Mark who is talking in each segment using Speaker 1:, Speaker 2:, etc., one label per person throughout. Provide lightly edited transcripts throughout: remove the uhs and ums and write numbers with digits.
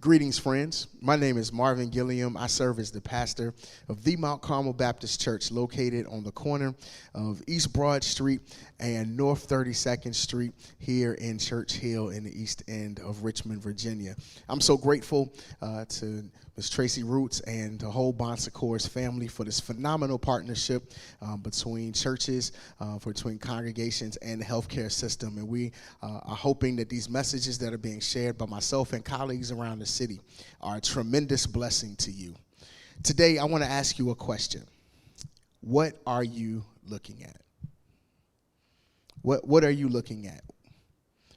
Speaker 1: Greetings, friends. My name is Marvin Gilliam. I serve as the pastor of the Mount Carmel Baptist Church, located on the corner of East Broad Street and North 32nd Street here in Church Hill in the east end of Richmond, Virginia. I'm so grateful to Ms. Tracy Roots and the whole Secours family for this phenomenal partnership between churches, between congregations, and the healthcare system. And we are hoping that these messages that are being shared by myself and colleagues around the city are a tremendous blessing to you. Today, I want to ask you a question. What are you looking at? What are you looking at?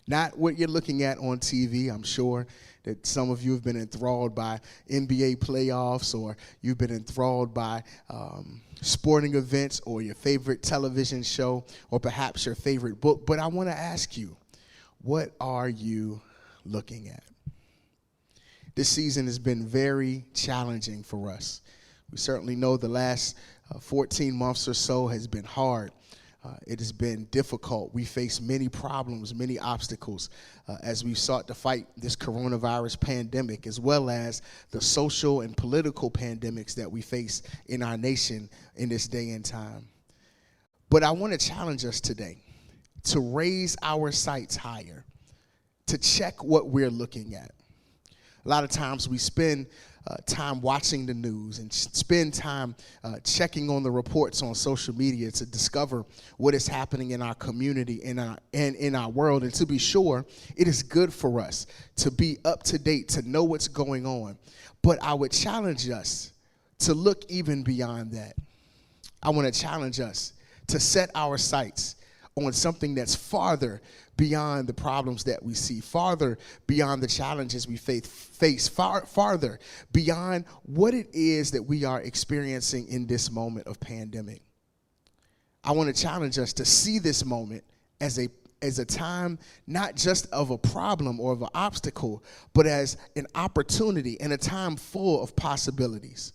Speaker 1: Not what you're looking at on TV. I'm sure that some of you have been enthralled by NBA playoffs, or you've been enthralled by sporting events, or your favorite television show, or perhaps your favorite book. But I want to ask you, what are you looking at? This season has been very challenging for us. We certainly know the last 14 months or so has been hard. It has been difficult. We face many problems, many obstacles as we sought to fight this coronavirus pandemic, as well as the social and political pandemics that we face in our nation in this day and time. But I want to challenge us today to raise our sights higher, to check what we're looking at. A lot of times we spend time watching the news and spend time checking on the reports on social media to discover what is happening in our community and in our world. And to be sure, it is good for us to be up to date, to know what's going on. But I would challenge us to look even beyond that. I want to challenge us to set our sights on something that's farther beyond the problems that we see, farther beyond the challenges we face, farther beyond what it is that we are experiencing in this moment of pandemic. I want to challenge us to see this moment as a time not just of a problem or of an obstacle, but as an opportunity and a time full of possibilities.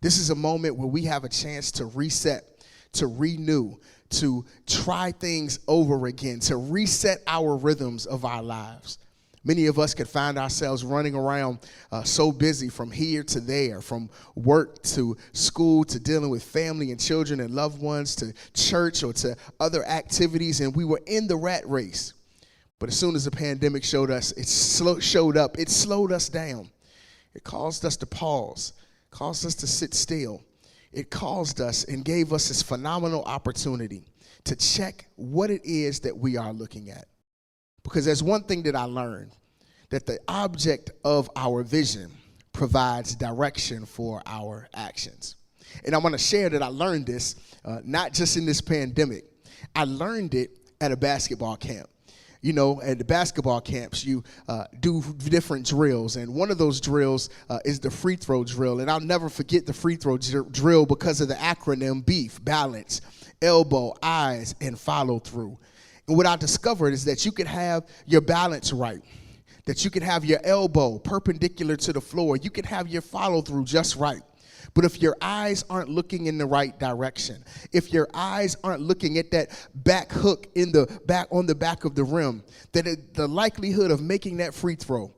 Speaker 1: This is a moment where we have a chance to reset, to renew, to try things over again, to reset our rhythms of our lives. Many of us could find ourselves running around so busy from here to there, from work to school to dealing with family and children and loved ones to church or to other activities, and we were in the rat race. But as soon as the pandemic showed up, it slowed us down. It caused us to pause, caused us to sit still. It caused us and gave us this phenomenal opportunity to check what it is that we are looking at. Because there's one thing that I learned, that the object of our vision provides direction for our actions. And I want to share that I learned this not just in this pandemic. I learned it at a basketball camp. You know, at the basketball camps, you do different drills, and one of those drills is the free throw drill. And I'll never forget the free throw drill because of the acronym BEEF: balance, elbow, eyes, and follow through. And what I discovered is that you could have your balance right, that you could have your elbow perpendicular to the floor, you could have your follow through just right. But if your eyes aren't looking in the right direction, if your eyes aren't looking at that back hook on the back of the rim, then the likelihood of making that free throw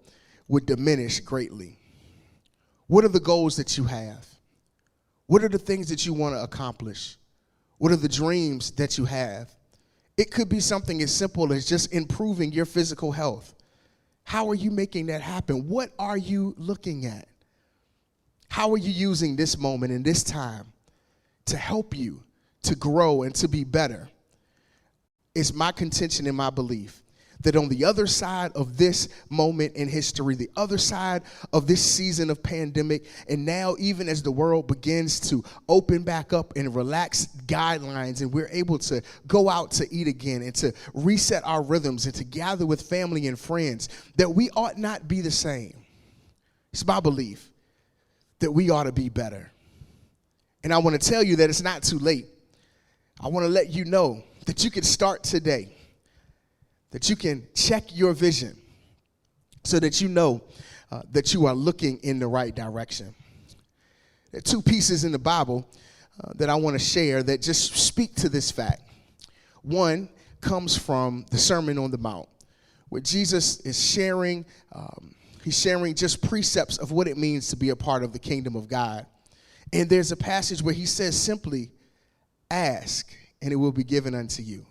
Speaker 1: would diminish greatly. What are the goals that you have? What are the things that you want to accomplish? What are the dreams that you have? It could be something as simple as just improving your physical health. How are you making that happen? What are you looking at? How are you using this moment and this time to help you to grow and to be better? It's my contention and my belief that on the other side of this moment in history, the other side of this season of pandemic, and now even as the world begins to open back up and relax guidelines, and we're able to go out to eat again and to reset our rhythms and to gather with family and friends, that we ought not be the same. It's my belief that we ought to be better. And I want to tell you that it's not too late. I want to let you know that you can start today, that you can check your vision so that you know that you are looking in the right direction. There are two pieces in the Bible that I want to share that just speak to this fact. One comes from the Sermon on the Mount, where Jesus is sharing He's sharing just precepts of what it means to be a part of the kingdom of God. And there's a passage where he says simply, ask, and it will be given unto you.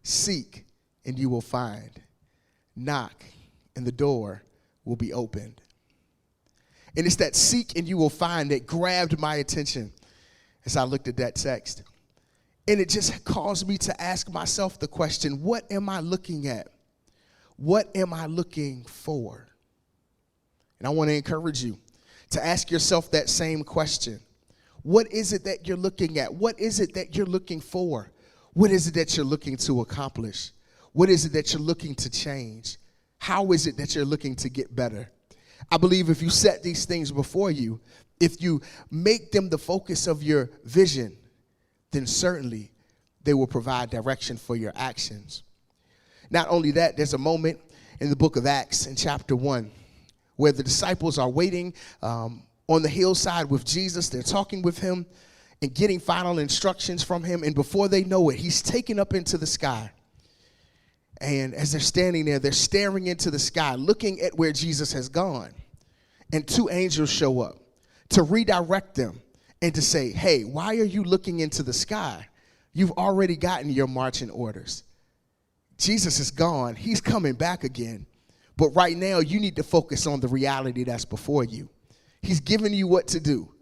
Speaker 1: Seek, and you will find. Knock, and the door will be opened. And it's that seek and you will find that grabbed my attention as I looked at that text. And it just caused me to ask myself the question, what am I looking at? What am I looking for? And I want to encourage you to ask yourself that same question. What is it that you're looking at? What is it that you're looking for? What is it that you're looking to accomplish? What is it that you're looking to change? How is it that you're looking to get better? I believe if you set these things before you, if you make them the focus of your vision, then certainly they will provide direction for your actions. Not only that, there's a moment in the book of Acts in chapter 1 where the disciples are waiting on the hillside with Jesus. They're talking with him and getting final instructions from him. And before they know it, he's taken up into the sky. And as they're standing there, they're staring into the sky, looking at where Jesus has gone. And two angels show up to redirect them and to say, hey, why are you looking into the sky? You've already gotten your marching orders. Jesus is gone. He's coming back again. But right now, you need to focus on the reality that's before you. He's given you what to do.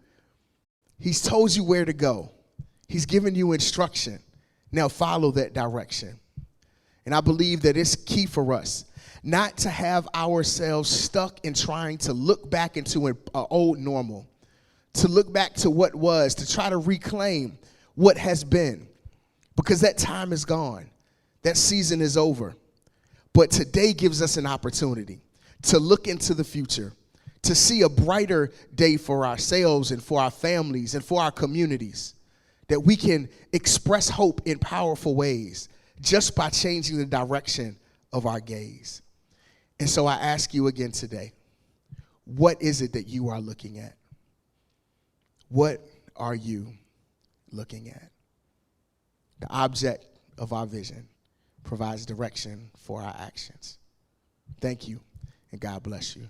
Speaker 1: He's told you where to go. He's given you instruction. Now follow that direction. And I believe that it's key for us not to have ourselves stuck in trying to look back into an old normal, to look back to what was, to try to reclaim what has been, because that time is gone. That season is over. But today gives us an opportunity to look into the future, to see a brighter day for ourselves and for our families and for our communities, that we can express hope in powerful ways just by changing the direction of our gaze. And so I ask you again today, what is it that you are looking at? What are you looking at? The object of our vision provides direction for our actions. Thank you, and God bless you.